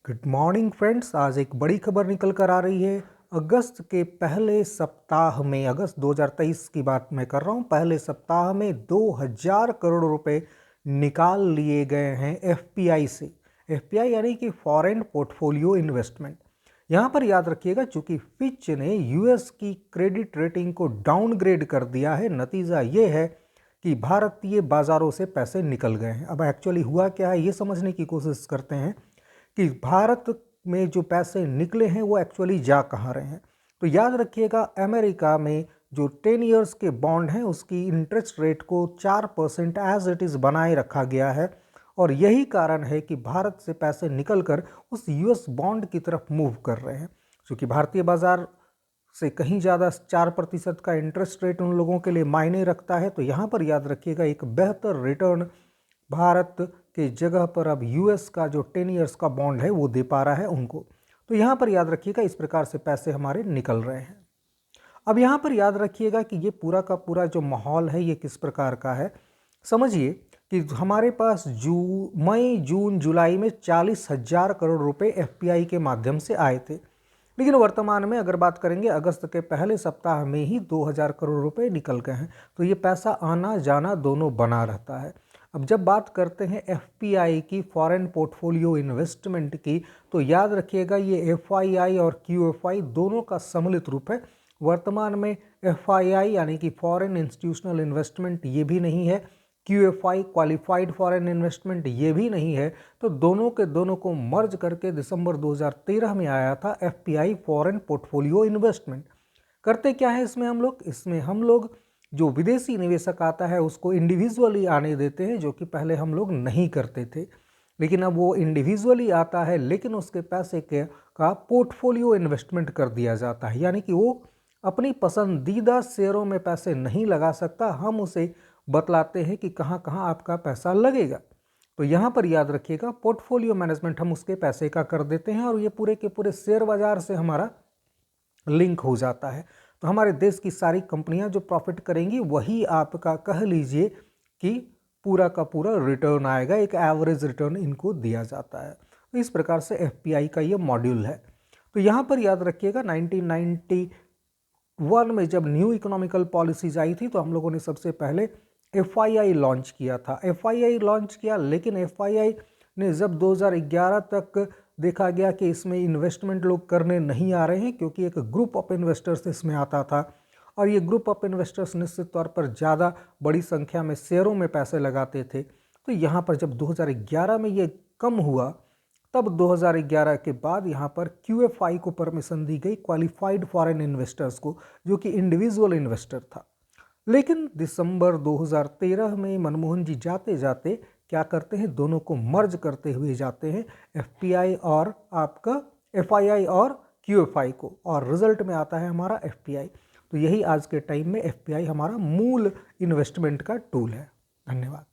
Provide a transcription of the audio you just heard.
Good morning friends. आज एक बड़ी खबर निकल कर आ रही है। अगस्त के पहले सप्ताह में, अगस्त 2023 की बात मैं कर रहा हूँ, पहले सप्ताह में 2000 करोड़ रुपए निकाल लिए गए हैं एफपीआई से। एफपीआई यानी कि फॉरेन पोर्टफोलियो इन्वेस्टमेंट। यहाँ पर याद रखिएगा, चूंकि फिच ने यूएस की क्रेडिट रेटिंग को डाउनग्रेड कर दिया है, नतीजा ये है कि भारतीय बाजारों से पैसे निकल गए हैं। अब एक्चुअली हुआ क्या है, ये समझने की कोशिश करते हैं कि भारत में जो पैसे निकले हैं वो एक्चुअली जा कहाँ रहे हैं। तो याद रखिएगा, अमेरिका में जो 10 ईयर्स के बॉन्ड हैं उसकी इंटरेस्ट रेट को 4% एज इट इज़ बनाए रखा गया है, और यही कारण है कि भारत से पैसे निकलकर उस यूएस बॉन्ड की तरफ मूव कर रहे हैं। क्योंकि भारतीय बाजार से कहीं ज़्यादा 4% का इंटरेस्ट रेट उन लोगों के लिए मायने रखता है। तो यहाँ पर याद रखिएगा, एक बेहतर रिटर्न भारत के जगह पर अब यूएस का जो 10 ईयर्स का बॉन्ड है वो दे पा रहा है उनको। तो यहाँ पर याद रखिएगा, इस प्रकार से पैसे हमारे निकल रहे हैं। अब यहाँ पर याद रखिएगा कि ये पूरा का पूरा जो माहौल है ये किस प्रकार का है। समझिए कि हमारे पास मई जून जुलाई में 40,000 करोड़ रुपए एफपीआई के माध्यम से आए थे, लेकिन वर्तमान में अगर बात करेंगे अगस्त के पहले सप्ताह में ही 2000 करोड़ रुपए निकल गए हैं। तो ये पैसा आना जाना दोनों बना रहता है। अब जब बात करते हैं एफपीआई की, फॉरेन पोर्टफोलियो इन्वेस्टमेंट की, तो याद रखिएगा ये एफआईआई और क्यूएफआई दोनों का सम्मिलित रूप है। वर्तमान में एफआईआई यानी कि फॉरेन इंस्टीट्यूशनल इन्वेस्टमेंट ये भी नहीं है, क्यूएफआई क्वालिफाइड फॉरेन इन्वेस्टमेंट ये भी नहीं है। तो दोनों के दोनों को मर्ज करके दिसंबर 2013 में आया था एफपीआई फॉरेन पोर्टफोलियो इन्वेस्टमेंट। करते क्या है इसमें हम लोग जो विदेशी निवेशक आता है उसको इंडिविजुअली आने देते हैं, जो कि पहले हम लोग नहीं करते थे। लेकिन अब वो इंडिविजुअली आता है, लेकिन उसके पैसे का पोर्टफोलियो इन्वेस्टमेंट कर दिया जाता है, यानी कि वो अपनी पसंदीदा शेयरों में पैसे नहीं लगा सकता। हम उसे बतलाते हैं कि कहाँ कहाँ आपका पैसा लगेगा। तो यहाँ पर याद रखिएगा, पोर्टफोलियो मैनेजमेंट हम उसके पैसे का कर देते हैं और ये पूरे के पूरे शेयर बाजार से हमारा लिंक हो जाता है। तो हमारे देश की सारी कंपनियां जो प्रॉफिट करेंगी वही आपका कह लीजिए कि पूरा का पूरा रिटर्न आएगा, एक एवरेज रिटर्न इनको दिया जाता है। तो इस प्रकार से एफपीआई का ये मॉड्यूल है। तो यहाँ पर याद रखिएगा, 1991 में जब न्यू इकोनॉमिकल पॉलिसीज आई थी तो हम लोगों ने सबसे पहले एफआईआई लॉन्च किया था। एफआईआई लॉन्च किया, लेकिन एफआईआई ने जब 2011 तक देखा गया कि इसमें इन्वेस्टमेंट लोग करने नहीं आ रहे हैं, क्योंकि एक ग्रुप ऑफ इन्वेस्टर्स इसमें आता था, और ये ग्रुप ऑफ इन्वेस्टर्स निश्चित तौर पर ज़्यादा बड़ी संख्या में शेयरों में पैसे लगाते थे। तो यहाँ पर जब 2011 में ये कम हुआ, तब 2011 के बाद यहाँ पर क्यूएफआई को परमिशन दी गई, क्वालिफाइड फॉरेन इन्वेस्टर्स को, जो कि इंडिविजुअल इन्वेस्टर था। लेकिन दिसंबर 2013 में मनमोहन जी जाते जाते क्या करते हैं, दोनों को मर्ज करते हुए जाते हैं, एफपीआई और आपका एफआईआई और क्यूएफआई को, और रिजल्ट में आता है हमारा एफपीआई। तो यही आज के टाइम में एफपीआई हमारा मूल इन्वेस्टमेंट का टूल है। धन्यवाद।